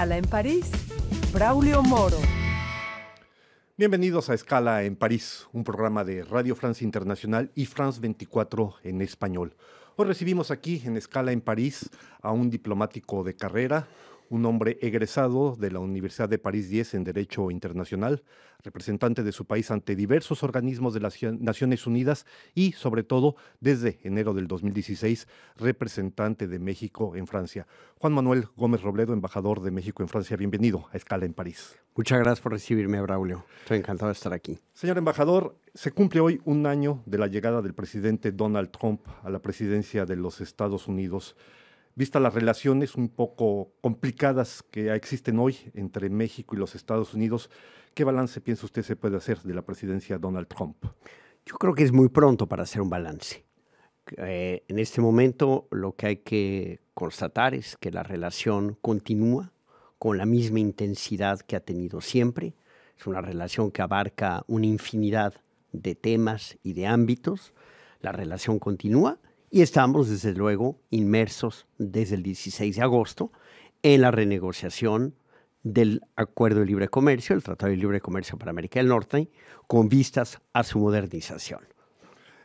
Escala en París, Braulio Moro. Bienvenidos a Escala en París, un programa de Radio France Internacional y France 24 en español. Hoy recibimos aquí en Escala en París a un diplomático de carrera, un hombre egresado de la Universidad de París 10 en Derecho Internacional, representante de su país ante diversos organismos de las Naciones Unidas y, sobre todo, desde enero del 2016, representante de México en Francia. Juan Manuel Gómez Robledo, embajador de México en Francia, bienvenido a Escala en París. Muchas gracias por recibirme, Braulio. Estoy encantado de estar aquí. Señor embajador, se cumple hoy un año de la llegada del presidente Donald Trump a la presidencia de los Estados Unidos. Vista las relaciones un poco complicadas que existen hoy entre México y los Estados Unidos, ¿qué balance piensa usted se puede hacer de la presidencia de Donald Trump? Yo creo que es muy pronto para hacer un balance. En este momento lo que hay que constatar es que la relación continúa con la misma intensidad que ha tenido siempre. Es una relación que abarca una infinidad de temas y de ámbitos. La relación continúa. Y estamos, desde luego, inmersos desde el 16 de agosto en la renegociación del Acuerdo de Libre Comercio, el Tratado de Libre Comercio para América del Norte, con vistas a su modernización.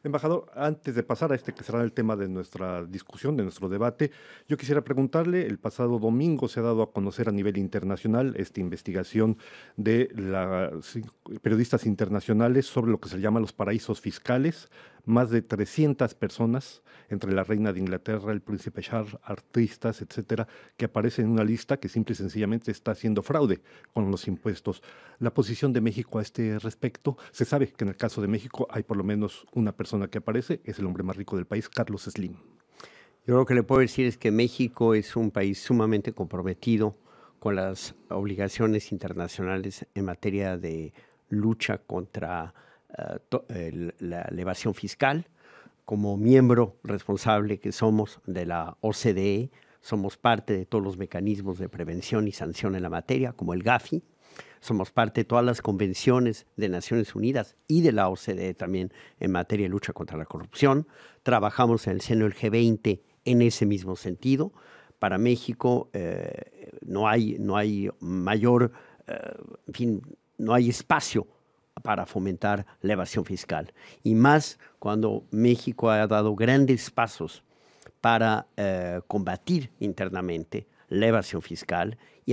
Embajador, antes de pasar a este que será el tema de nuestra discusión, de nuestro debate, yo quisiera preguntarle, el pasado domingo se ha dado a conocer a nivel internacional esta investigación de periodistas internacionales sobre lo que se llama los paraísos fiscales. Más de 300 personas, entre la reina de Inglaterra, el príncipe Charles, artistas, etcétera, que aparecen en una lista que simple y sencillamente está haciendo fraude con los impuestos. La posición de México a este respecto, se sabe que en el caso de México hay por lo menos una persona que aparece, es el hombre más rico del país, Carlos Slim. Yo lo que le puedo decir es que México es un país sumamente comprometido con las obligaciones internacionales en materia de lucha contra la evasión fiscal. Como miembro responsable que somos de la OCDE, somos parte de todos los mecanismos de prevención y sanción en la materia, como el GAFI. Somos parte de todas las convenciones de Naciones Unidas y de la OCDE también en materia de lucha contra la corrupción. Trabajamos en el seno del G20 en ese mismo sentido. Para México no hay mayor, no hay espacio para fomentar la evasión fiscal. Y más cuando México ha dado grandes pasos para combatir internamente la evasión fiscal y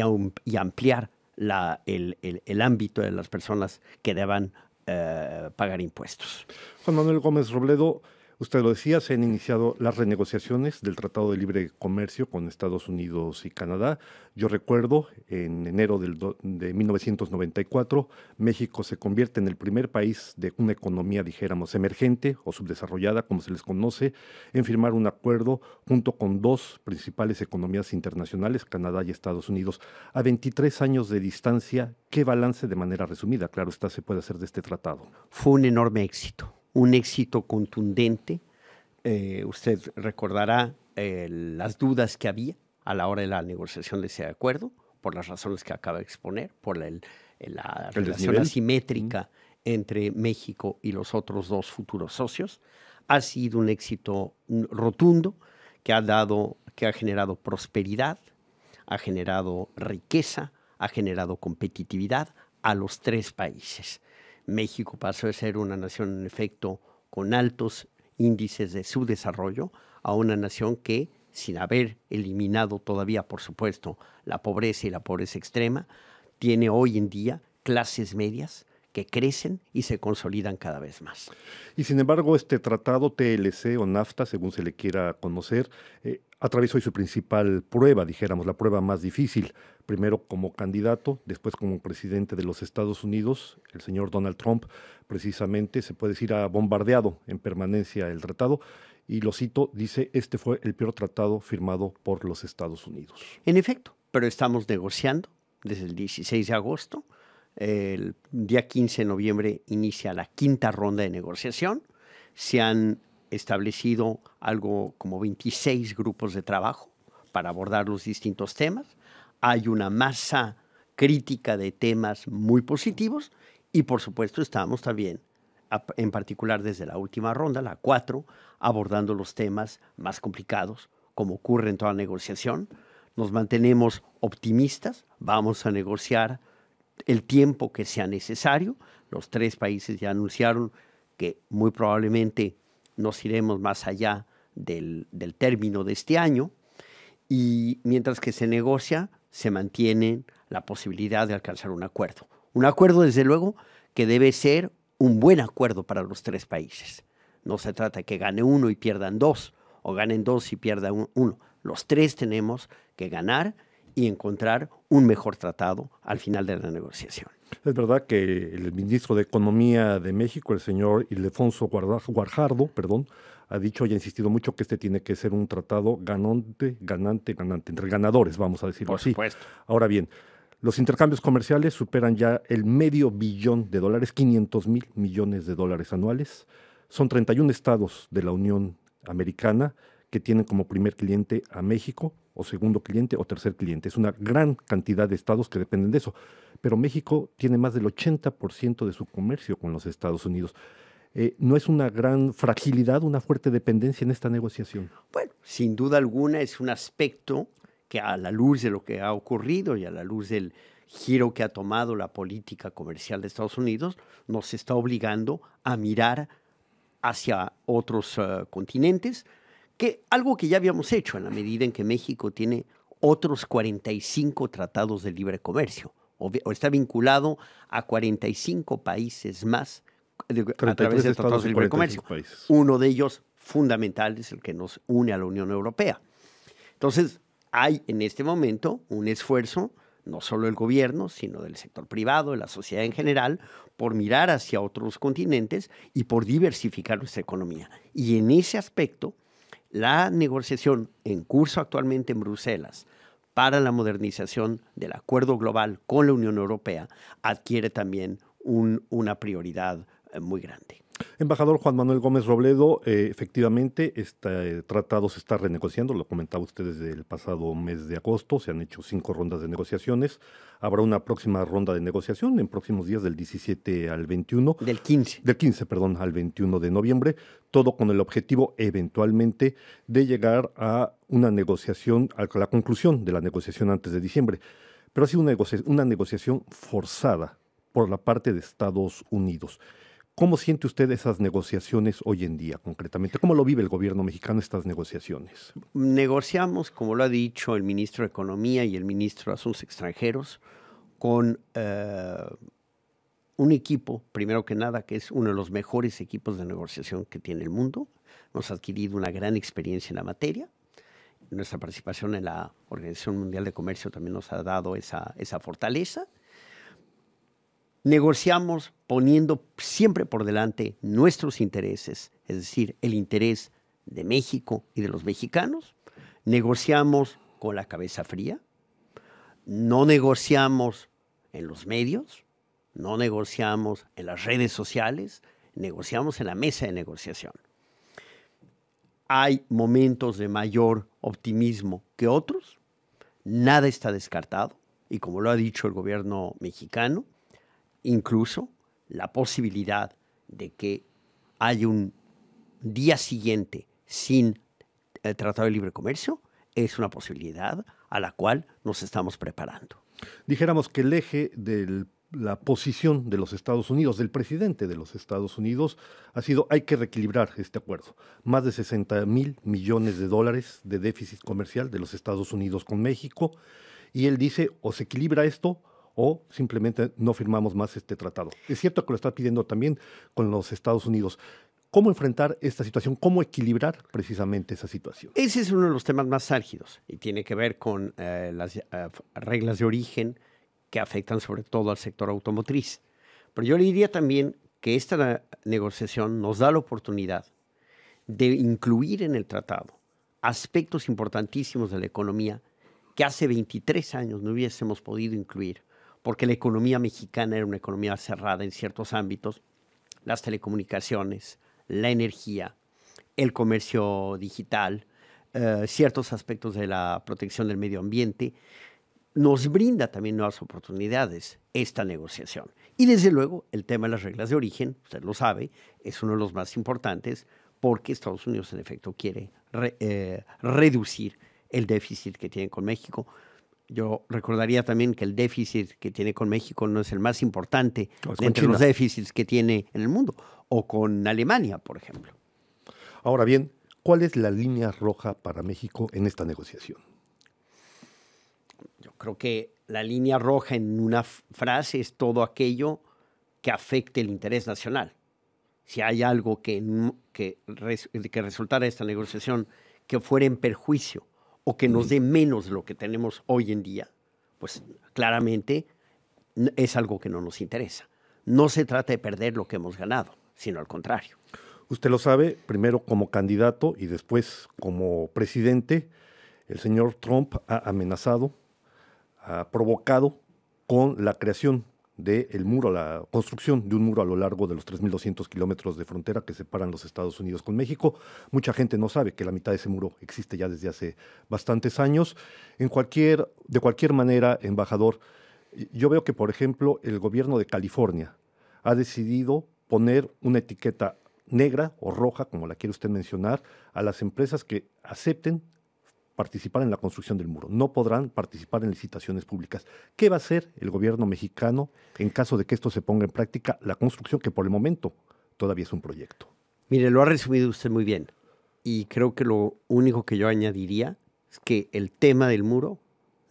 ampliar el ámbito de las personas que deban pagar impuestos. Juan Manuel Gómez Robledo, usted lo decía, se han iniciado las renegociaciones del Tratado de Libre Comercio con Estados Unidos y Canadá. Yo recuerdo, en enero de 1994, México se convierte en el primer país de una economía, dijéramos, emergente o subdesarrollada, como se les conoce, en firmar un acuerdo junto con dos principales economías internacionales, Canadá y Estados Unidos. A 23 años de distancia, ¿qué balance de manera resumida, claro está, se puede hacer de este tratado? Fue un enorme éxito. Un éxito contundente. Usted recordará las dudas que había a la hora de la negociación de ese acuerdo, por las razones que acaba de exponer, por la relación asimétrica entre México y los otros dos futuros socios. Ha sido un éxito rotundo que ha generado prosperidad, ha generado riqueza, ha generado competitividad a los tres países. México pasó de ser una nación, en efecto, con altos índices de subdesarrollo a una nación que, sin haber eliminado todavía, por supuesto, la pobreza y la pobreza extrema, tiene hoy en día clases medias que crecen y se consolidan cada vez más. Y sin embargo, este tratado TLC o NAFTA, según se le quiera conocer, atravesó hoy su principal prueba, dijéramos, la prueba más difícil. Primero como candidato, después como presidente de los Estados Unidos, el señor Donald Trump, precisamente, se puede decir, ha bombardeado en permanencia el tratado. Y lo cito, dice, este fue el peor tratado firmado por los Estados Unidos. En efecto, pero estamos negociando desde el 16 de agosto. El día 15 de noviembre inicia la quinta ronda de negociación. Se han establecido algo como 26 grupos de trabajo para abordar los distintos temas. Hay una masa crítica de temas muy positivos y, por supuesto, estamos también, en particular desde la última ronda, la 4, abordando los temas más complicados, como ocurre en toda negociación, nos mantenemos optimistas, vamos a negociar el tiempo que sea necesario. Los 3 países ya anunciaron que muy probablemente nos iremos más allá del término de este año, y mientras que se negocia, se mantiene la posibilidad de alcanzar un acuerdo. Un acuerdo, desde luego, que debe ser un buen acuerdo para los 3 países. No se trata de que gane uno y pierdan 2, o ganen 2 y pierdan 1. Los 3 tenemos que ganar y encontrar un mejor tratado al final de la negociación. Es verdad que el ministro de Economía de México, el señor Ildefonso Guajardo, ha dicho y ha insistido mucho que este tiene que ser un tratado ganante, entre ganadores, vamos a decirlo así. Por supuesto. Ahora bien, los intercambios comerciales superan ya el $500 billion, 500,000 millones de dólares anuales. Son 31 estados de la Unión Americana que tienen como primer cliente a México, o segundo cliente, o tercer cliente. Es una gran cantidad de estados que dependen de eso. Pero México tiene más del 80% de su comercio con los Estados Unidos. ¿No es una gran fragilidad, una fuerte dependencia en esta negociación? Bueno, sin duda alguna es un aspecto que, a la luz de lo que ha ocurrido y a la luz del giro que ha tomado la política comercial de Estados Unidos, nos está obligando a mirar hacia otros continentes, algo que ya habíamos hecho en la medida en que México tiene otros 45 tratados de libre comercio, o está vinculado a 45 países más a través de tratados de libre comercio. Países. Uno de ellos fundamental es el que nos une a la Unión Europea. Entonces, hay en este momento un esfuerzo, no solo del gobierno, sino del sector privado, de la sociedad en general, por mirar hacia otros continentes y por diversificar nuestra economía. Y en ese aspecto, la negociación en curso actualmente en Bruselas para la modernización del acuerdo global con la Unión Europea adquiere también una prioridad muy grande. Embajador Juan Manuel Gómez Robledo, efectivamente este tratado se está renegociando, lo comentaba usted desde el pasado mes de agosto, se han hecho 5 rondas de negociaciones, habrá una próxima ronda de negociación en próximos días del 17 al 21. Del 15. Del 15, al 21 de noviembre, todo con el objetivo eventualmente de llegar a una negociación, a la conclusión de la negociación antes de diciembre. Pero ha sido una negociación forzada por la parte de Estados Unidos. ¿Cómo siente usted esas negociaciones hoy en día, concretamente? ¿Cómo lo vive el gobierno mexicano estas negociaciones? Negociamos, como lo ha dicho el ministro de Economía y el ministro de Asuntos Extranjeros, con un equipo, primero que nada, que es uno de los mejores equipos de negociación que tiene el mundo. Hemos adquirido una gran experiencia en la materia. Nuestra participación en la Organización Mundial de Comercio también nos ha dado esa fortaleza. Negociamos poniendo siempre por delante nuestros intereses, es decir, el interés de México y de los mexicanos. Negociamos con la cabeza fría, no negociamos en los medios, no negociamos en las redes sociales, negociamos en la mesa de negociación. Hay momentos de mayor optimismo que otros, nada está descartado, y como lo ha dicho el gobierno mexicano, incluso la posibilidad de que haya un día siguiente sin el Tratado de Libre Comercio es una posibilidad a la cual nos estamos preparando. Dijéramos que el eje de la posición de los Estados Unidos, del presidente de los Estados Unidos, ha sido hay que reequilibrar este acuerdo. Más de 60,000 millones de dólares de déficit comercial de los Estados Unidos con México, y él dice o se equilibra esto o simplemente no firmamos más este tratado. Es cierto que lo está pidiendo también con los Estados Unidos. ¿Cómo enfrentar esta situación? ¿Cómo equilibrar precisamente esa situación? Ese es uno de los temas más álgidos y tiene que ver con las reglas de origen que afectan sobre todo al sector automotriz. Pero yo le diría también que esta negociación nos da la oportunidad de incluir en el tratado aspectos importantísimos de la economía que hace 23 años no hubiésemos podido incluir, porque la economía mexicana era una economía cerrada en ciertos ámbitos, las telecomunicaciones, la energía, el comercio digital, ciertos aspectos de la protección del medio ambiente. Nos brinda también nuevas oportunidades esta negociación. Y desde luego el tema de las reglas de origen, usted lo sabe, es uno de los más importantes porque Estados Unidos en efecto quiere reducir el déficit que tienen con México. Yo recordaría también que el déficit que tiene con México no es el más importante entre los déficits que tiene en el mundo, o con Alemania, por ejemplo. Ahora bien, ¿cuál es la línea roja para México en esta negociación? Yo creo que la línea roja en una frase es todo aquello que afecte el interés nacional. Si hay algo que resultara de esta negociación que fuera en perjuicio o que nos dé menos de lo que tenemos hoy en día, pues claramente es algo que no nos interesa. No se trata de perder lo que hemos ganado, sino al contrario. Usted lo sabe, primero como candidato y después como presidente, el señor Trump ha amenazado, ha provocado con la creación del muro, la construcción de un muro a lo largo de los 3.200 kilómetros de frontera que separan los Estados Unidos con México. Mucha gente no sabe que la mitad de ese muro existe ya desde hace bastantes años. De cualquier manera, embajador, yo veo que, por ejemplo, el gobierno de California ha decidido poner una etiqueta negra o roja, como la quiere usted mencionar, a las empresas que acepten participar en la construcción del muro. No podrán participar en licitaciones públicas. ¿Qué va a hacer el gobierno mexicano en caso de que esto se ponga en práctica, la construcción que por el momento todavía es un proyecto? Mire, lo ha resumido usted muy bien. Y creo que lo único que yo añadiría es que el tema del muro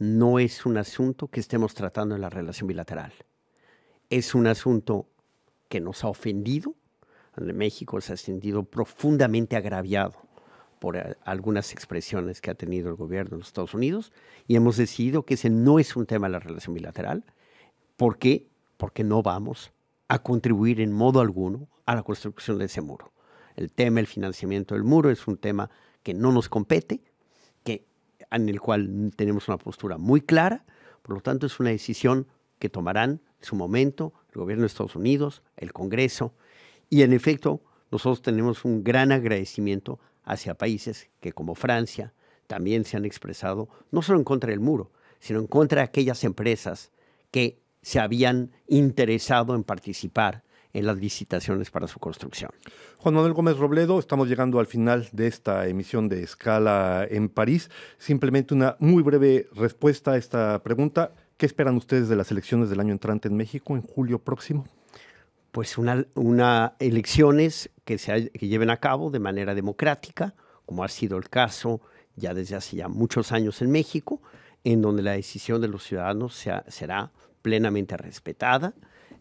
no es un asunto que estemos tratando en la relación bilateral. Es un asunto que nos ha ofendido, donde México se ha sentido profundamente agraviado por algunas expresiones que ha tenido el gobierno de los Estados Unidos, y hemos decidido que ese no es un tema de la relación bilateral. ¿Por qué? Porque no vamos a contribuir en modo alguno a la construcción de ese muro. El tema del financiamiento del muro es un tema que no nos compete, en el cual tenemos una postura muy clara. Por lo tanto, es una decisión que tomarán en su momento el gobierno de Estados Unidos, el Congreso, y en efecto, nosotros tenemos un gran agradecimiento hacia países que, como Francia, también se han expresado no solo en contra del muro, sino en contra de aquellas empresas que se habían interesado en participar en las licitaciones para su construcción. Juan Manuel Gómez Robledo, estamos llegando al final de esta emisión de Escala en París. Simplemente una muy breve respuesta a esta pregunta. ¿Qué esperan ustedes de las elecciones del año entrante en México, en julio próximo? Pues una elecciones que lleven a cabo de manera democrática, como ha sido el caso ya desde hace ya muchos años en México, en donde la decisión de los ciudadanos será plenamente respetada,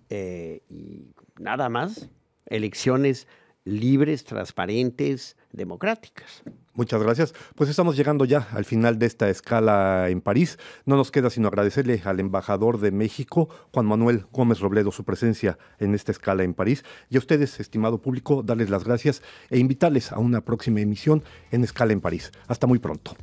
y nada más, elecciones libres, transparentes, democráticas. Muchas gracias. Pues estamos llegando ya al final de esta escala en París. No nos queda sino agradecerle al embajador de México, Juan Manuel Gómez Robledo, su presencia en esta escala en París. Y a ustedes, estimado público, darles las gracias e invitarles a una próxima emisión en Escala en París. Hasta muy pronto.